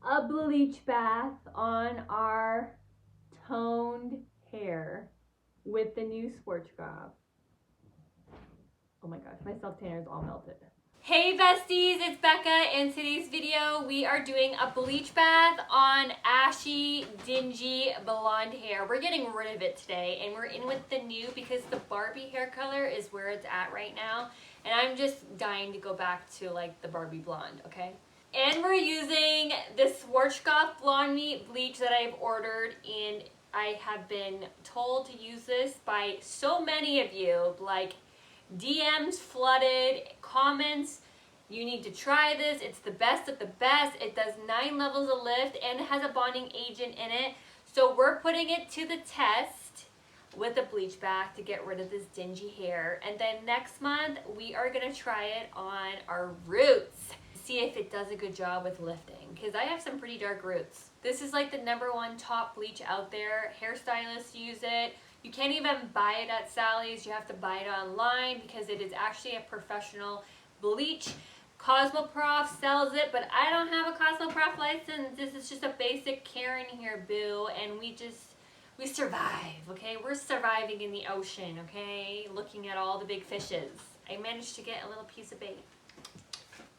a bleach bath on our toned hair with the new Schwarzkopf. Oh my gosh, my self-tanner is all melted. Hey besties, it's Becca. In today's video, we are doing a bleach bath on ashy, dingy, blonde hair. We're getting rid of it today, and we're in with the new because the Barbie hair color is where it's at right now. And I'm just dying to go back to like the Barbie blonde, okay? And we're using this Schwarzkopf Blondme Bleach that I've ordered, and I have been told to use this by so many of you, like DMs flooded, comments, you need to try this, it's the best of the best, it does 9 levels of lift, and it has a bonding agent in it. So we're putting it to the test with a bleach bath to get rid of this dingy hair. And then next month, we are gonna try it on our roots. See if it does a good job with lifting, because I have some pretty dark roots. This is like the #1 top bleach out there. Hairstylists use it. You can't even buy it at Sally's. You have to buy it online because it is actually a professional bleach. Cosmoprof sells it, but I don't have a Cosmoprof license. This is just a basic Karen here, boo, and we survive, okay? We're surviving in the ocean, okay? Looking at all the big fishes. I managed to get a little piece of bait.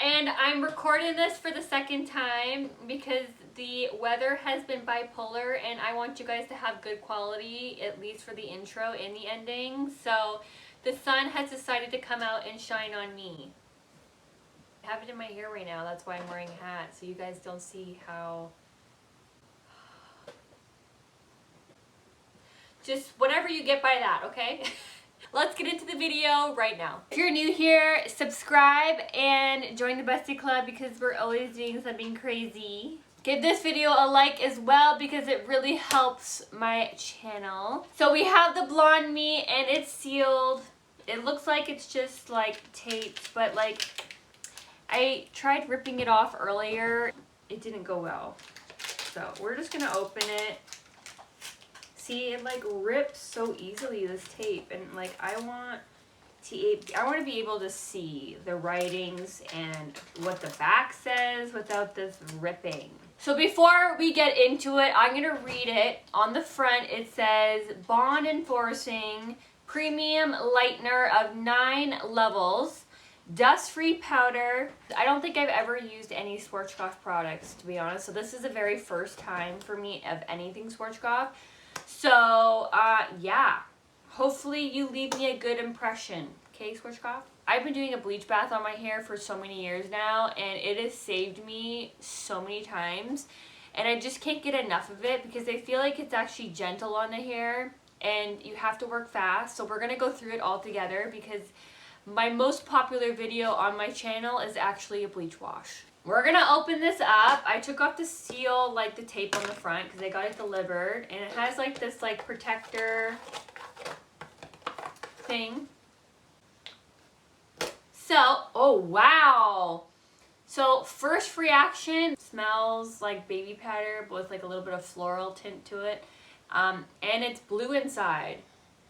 And I'm recording this for the second time because the weather has been bipolar and I want you guys to have good quality, at least for the intro and the ending. So the sun has decided to come out and shine on me. I have it in my hair right now, that's why I'm wearing a hat, so you guys don't see how... Just whatever you get by that, okay? Let's get into the video right now. If you're new here, subscribe and join the Bestie Club because we're always doing something crazy. Give this video a like as well because it really helps my channel. So we have the Blondme and it's sealed. It looks like it's just like taped, but like I tried ripping it off earlier. It didn't go well. So we're just gonna open it. See, it like rips so easily, this tape, and like I want to be able to see the writings and what the back says without this ripping. So before we get into it, I'm gonna read it. On the front it says bond enforcing premium lightener of 9 levels, dust-free powder. I don't think I've ever used any Schwarzkopf products, to be honest, so this is the very first time for me of anything Schwarzkopf. So, yeah, hopefully you leave me a good impression. Okay, Schwarzkopf? I've been doing a bleach bath on my hair for so many years now, and it has saved me so many times. And I just can't get enough of it because I feel like it's actually gentle on the hair, and you have to work fast. So we're going to go through it all together because my most popular video on my channel is actually a bleach wash. We're gonna open this up. I took off the seal, like the tape on the front, because I got it delivered, and it has like this like protector thing. So, oh wow! So first reaction, smells like baby powder, but with like a little bit of floral tint to it, and it's blue inside.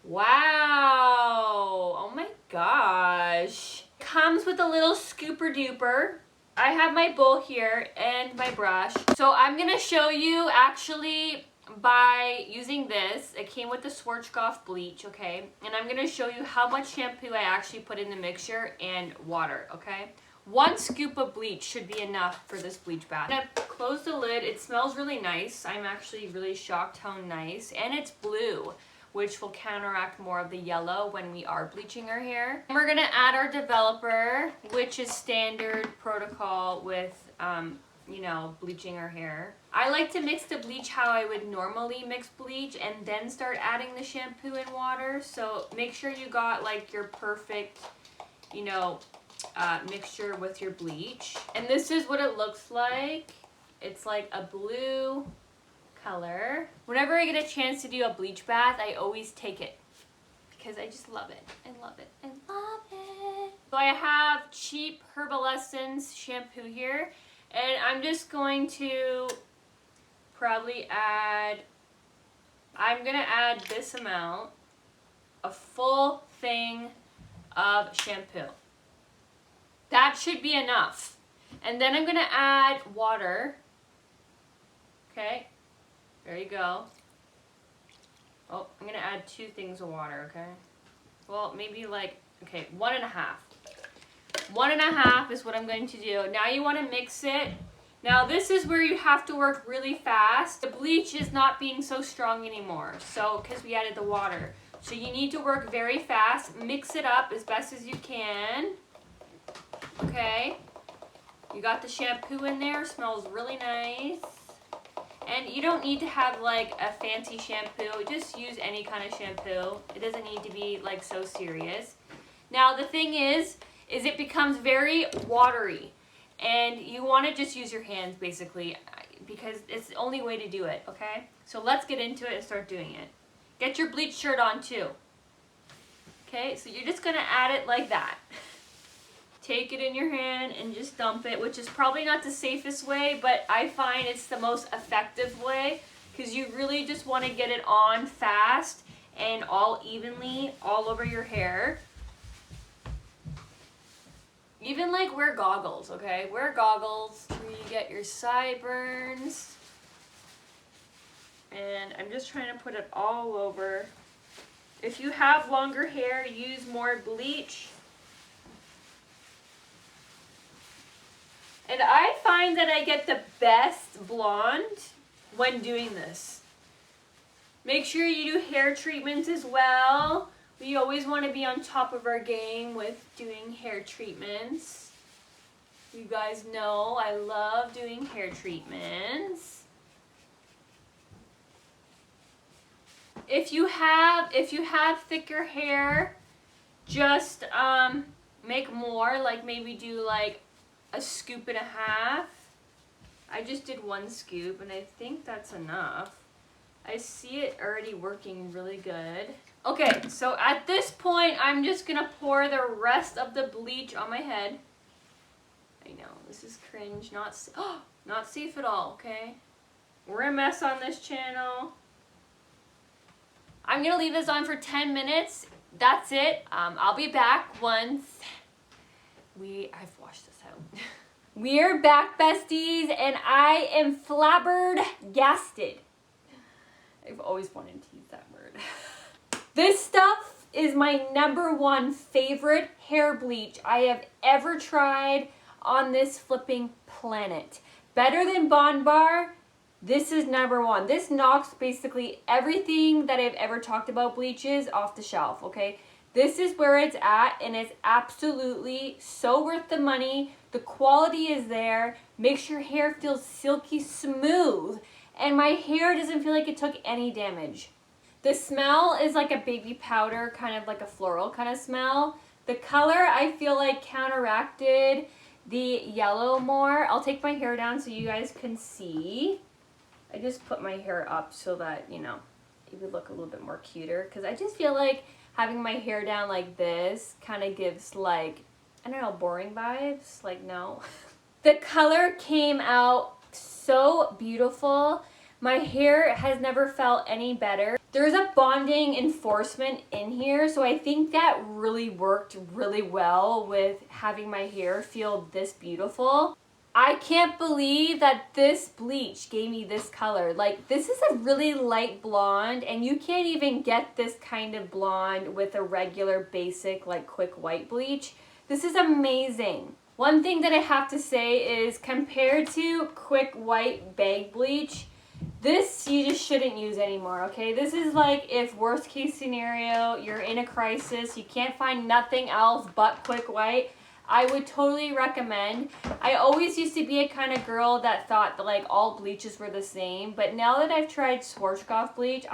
Wow! Oh my gosh! Comes with a little scooper duper. I have my bowl here and my brush. So I'm going to show you actually by using this. It came with the Schwarzkopf bleach, okay? And I'm going to show you how much shampoo I actually put in the mixture and water, okay? 1 scoop of bleach should be enough for this bleach bath. I'm going to close the lid. It smells really nice. I'm actually really shocked how nice. And it's blue, which will counteract more of the yellow when we are bleaching our hair. And we're gonna add our developer, which is standard protocol with, you know, bleaching our hair. I like to mix the bleach how I would normally mix bleach and then start adding the shampoo and water. So make sure you got like your perfect, you know, mixture with your bleach. And this is what it looks like. It's like a blue color. Whenever I get a chance to do a bleach bath, I always take it because I just love it. I love it. I love it. So I have cheap Herbal Essence shampoo here, and I'm just going to probably add, I'm gonna add this amount, a full thing of shampoo. That should be enough. And then I'm gonna add water. Okay, there you go. Oh, I'm gonna add 2 things of water, okay? Well, maybe like, okay, 1.5. 1.5 is what I'm going to do. Now you wanna mix it. Now this is where you have to work really fast. The bleach is not being so strong anymore, so, because we added the water. So you need to work very fast, mix it up as best as you can. Okay, you got the shampoo in there, smells really nice. And you don't need to have like a fancy shampoo, just use any kind of shampoo. It doesn't need to be like so serious. Now the thing is it becomes very watery. And you want to just use your hands basically because it's the only way to do it, okay? So let's get into it and start doing it. Get your bleach shirt on too. Okay, so you're just going to add it like that. Take it in your hand and just dump it, which is probably not the safest way, but I find it's the most effective way because you really just want to get it on fast and all evenly all over your hair. Even like wear goggles, okay? Wear goggles where you get your sideburns. And I'm just trying to put it all over. If you have longer hair, use more bleach. And I find that I get the best blonde when doing this. Make sure you do hair treatments as well. We always want to be on top of our game with doing hair treatments. You guys know I love doing hair treatments. If you have thicker hair, just make more, like maybe do like a scoop and a half. I just did 1 scoop and I think that's enough. I see it already working really good. Okay, so at this point I'm just gonna pour the rest of the bleach on my head. I know, this is cringe, not safe at all, okay? We're a mess on this channel. I'm gonna leave this on for 10 minutes. That's it. I'll be back once I've washed this out. We're back, besties, and I am flabbergasted. I've always wanted to use that word. This stuff is my #1 favorite hair bleach I have ever tried on this flipping planet. Better than Bond Bar, this is #1. This knocks basically everything that I've ever talked about bleaches off the shelf, okay? This is where it's at, and it's absolutely so worth the money. The quality is there. Makes your hair feel silky smooth, and my hair doesn't feel like it took any damage. The smell is like a baby powder, kind of like a floral kind of smell. The color, I feel like, counteracted the yellow more. I'll take my hair down so you guys can see. I just put my hair up so that, you know, it would look a little bit more cuter, because I just feel like having my hair down like this kind of gives, like, I don't know, boring vibes. Like, no. The color came out so beautiful. My hair has never felt any better. There's a bonding enforcement in here, so I think that really worked really well with having my hair feel this beautiful. I can't believe that this bleach gave me this color. Like, this is a really light blonde, and you can't even get this kind of blonde with a regular basic, like, quick white bleach. This is amazing. One thing that I have to say is, compared to quick white bag bleach, this you just shouldn't use anymore, okay? This is like if worst case scenario, you're in a crisis, you can't find nothing else but quick white. I would totally recommend. I always used to be a kind of girl that thought that like all bleaches were the same, but now that I've tried Schwarzkopf bleach,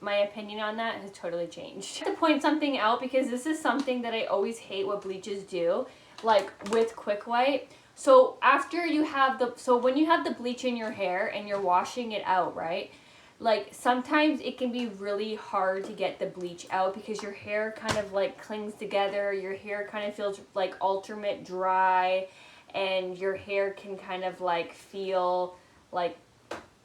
my opinion on that has totally changed. I have to point something out because this is something that I always hate what bleaches do, like with quick white. So after you have when you have the bleach in your hair and you're washing it out, right? Like, sometimes it can be really hard to get the bleach out because your hair kind of like clings together. Your hair kind of feels like ultimate dry, and your hair can kind of like feel like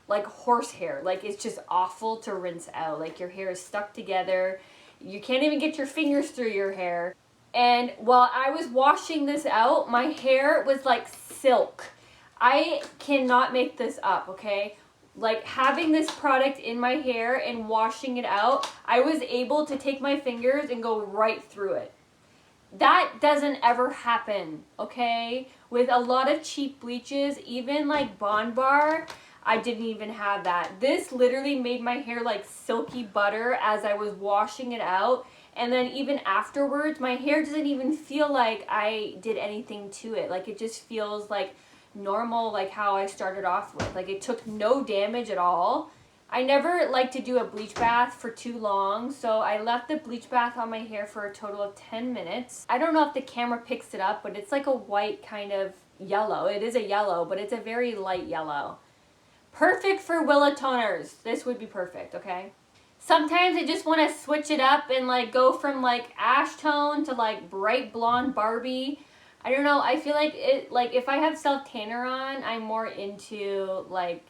horsehair. Like, it's just awful to rinse out. Like, your hair is stuck together. You can't even get your fingers through your hair. And while I was washing this out, my hair was like silk. I cannot make this up, okay? Like having this product in my hair and washing it out, I was able to take my fingers and go right through it. That doesn't ever happen, okay? With a lot of cheap bleaches, even like Bond Bar, I didn't even have that. This literally made my hair like silky butter as I was washing it out. And then even afterwards, my hair doesn't even feel like I did anything to it. Like it just feels like normal, like how I started off with. Like it took no damage at all. I never like to do a bleach bath for too long, so I left the bleach bath on my hair for a total of 10 minutes. I don't know if the camera picks it up, but it's like a white kind of yellow. It is a yellow, but it's a very light yellow. Perfect for Wella toners. This would be perfect, okay? Sometimes I just want to switch it up and like go from like ash tone to like bright blonde Barbie. I don't know, I feel like it, like if I have self-tanner on, I'm more into like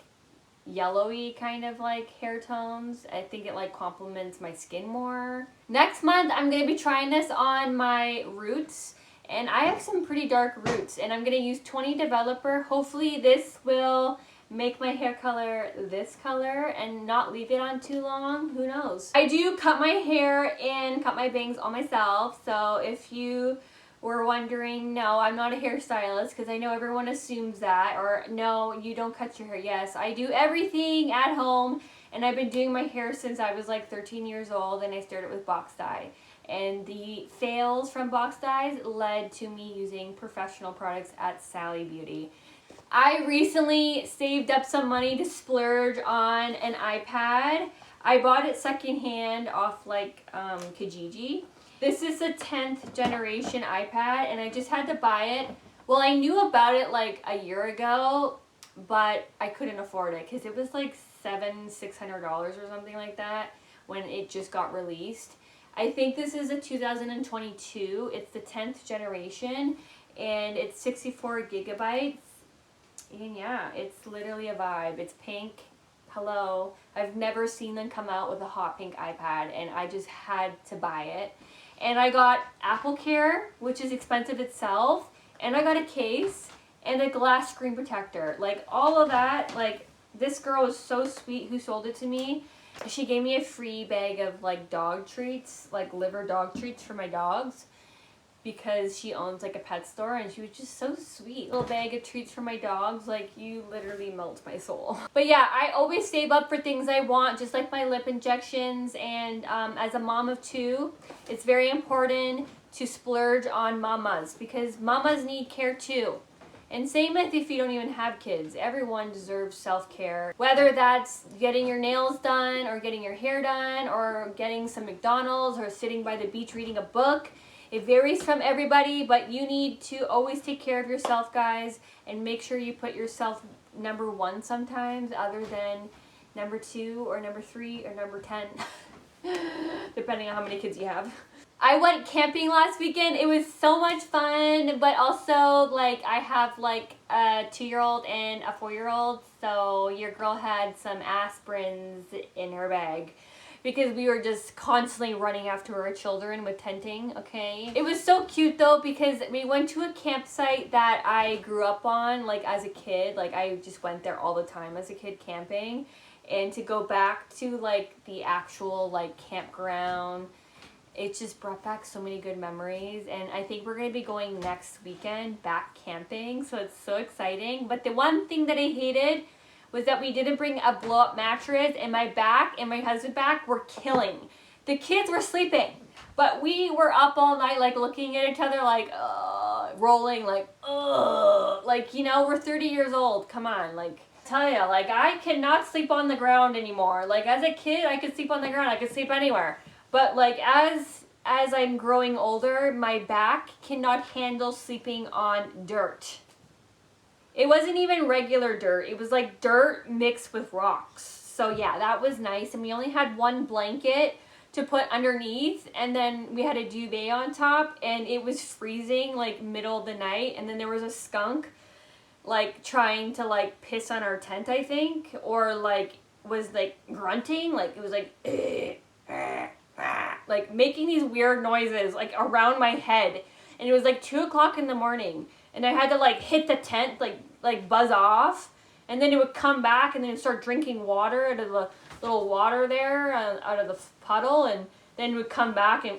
yellowy kind of like hair tones. I think it like complements my skin more. Next month I'm going to be trying this on my roots, and I have some pretty dark roots, and I'm going to use 20 Developer. Hopefully this will make my hair color this color and not leave it on too long. Who knows? I do cut my hair and cut my bangs all myself, so if you were wondering, no, I'm not a hairstylist, because I know everyone assumes that, or no, you don't cut your hair. Yes, I do everything at home, and I've been doing my hair since I was like 13 years old, and I started with box dye. And the fails from box dyes led to me using professional products at Sally Beauty. I recently saved up some money to splurge on an iPad. I bought it secondhand off like Kijiji. This is the 10th generation iPad, and I just had to buy it. Well, I knew about it like a year ago, but I couldn't afford it because it was like $600 or something like that when it just got released. I think this is a 2022. It's the 10th generation, and it's 64 gigabytes. And yeah, it's literally a vibe. It's pink. Hello. I've never seen them come out with a hot pink iPad, and I just had to buy it. And I got Apple Care, which is expensive itself, and I got a case and a glass screen protector. Like all of that, like this girl was so sweet who sold it to me. She gave me a free bag of like dog treats, like liver dog treats for my dogs, because she owns like a pet store, and she was just so sweet. Little bag of treats for my dogs, like you literally melt my soul. But yeah, I always save up for things I want, just like my lip injections, and as a mom of two, it's very important to splurge on mamas, because mamas need care too. And same with if you don't even have kids. Everyone deserves self-care. Whether that's getting your nails done, or getting your hair done, or getting some McDonald's, or sitting by the beach reading a book. It varies from everybody, but you need to always take care of yourself, guys, and make sure you put yourself number one sometimes, other than number 2 or number 3 or number 10, depending on how many kids you have. I went camping last weekend. It was so much fun, but also like I have like a 2-year-old and a 4-year-old, so your girl had some aspirins in her bag, because we were just constantly running after our children with tenting, okay? It was so cute though, because we went to a campsite that I grew up on, like as a kid. Like I just went there all the time as a kid camping. And to go back to like the actual like campground, it just brought back so many good memories. And I think we're going to be going next weekend back camping, so it's so exciting. But the one thing that I hated was that we didn't bring a blow-up mattress, and my back and my husband's back were killing. The kids were sleeping, but we were up all night, like looking at each other, like, rolling, like, like, you know, we're 30 years old. Come on, like, tell ya, like, I cannot sleep on the ground anymore. Like, as a kid, I could sleep on the ground. I could sleep anywhere. But like, as I'm growing older, my back cannot handle sleeping on dirt. It wasn't even regular dirt. It was like dirt mixed with rocks. So yeah, that was nice. And we only had one blanket to put underneath, and then we had a duvet on top, and it was freezing like middle of the night. And then there was a skunk like trying to like piss on our tent, I think, or like was like grunting. Like it was like making these weird noises like around my head. And it was like 2 o'clock in the morning, and I had to like hit the tent, like buzz off, And then it would come back and then it'd start drinking water out of the little water there, out of the puddle, and then it would come back and...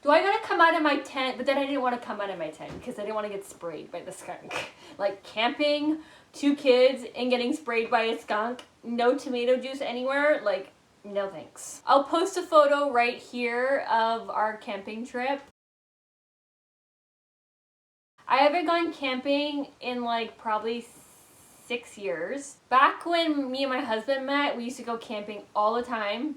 Do I gotta come out of my tent? But then I didn't want to come out of my tent because I didn't want to get sprayed by the skunk. Like camping, 2 kids, and getting sprayed by a skunk, no tomato juice anywhere, like, no thanks. I'll post a photo right here of our camping trip. I haven't gone camping in like probably 6 years. Back when me and my husband met, we used to go camping all the time.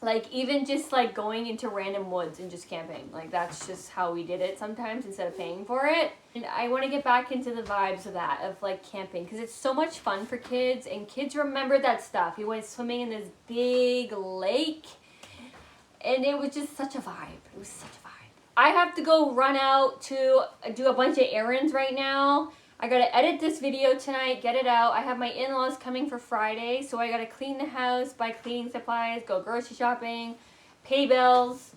Like even just like going into random woods and just camping. Like that's just how we did it sometimes instead of paying for it. And I want to get back into the vibes of that, of like camping, because it's so much fun for kids and kids remember that stuff. We went swimming in this big lake and it was just such a vibe. It was such a vibe. I have to go run out to do a bunch of errands right now. I gotta edit this video tonight, get it out. I have my in-laws coming for Friday, so I gotta clean the house, buy cleaning supplies, go grocery shopping, pay bills,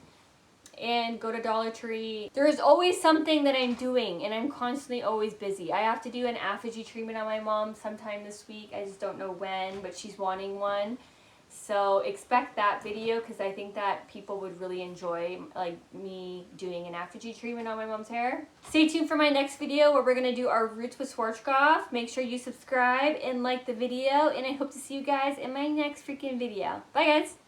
and go to Dollar Tree. There is always something that I'm doing, and I'm constantly always busy. I have to do an aphagy treatment on my mom sometime this week. I just don't know when, but she's wanting one. So expect that video because I think that people would really enjoy like me doing an aphagy treatment on my mom's hair. Stay tuned for my next video where we're going to do our roots with Schwarzkopf. Make sure you subscribe and like the video, and I hope to see you guys in my next freaking video. Bye guys!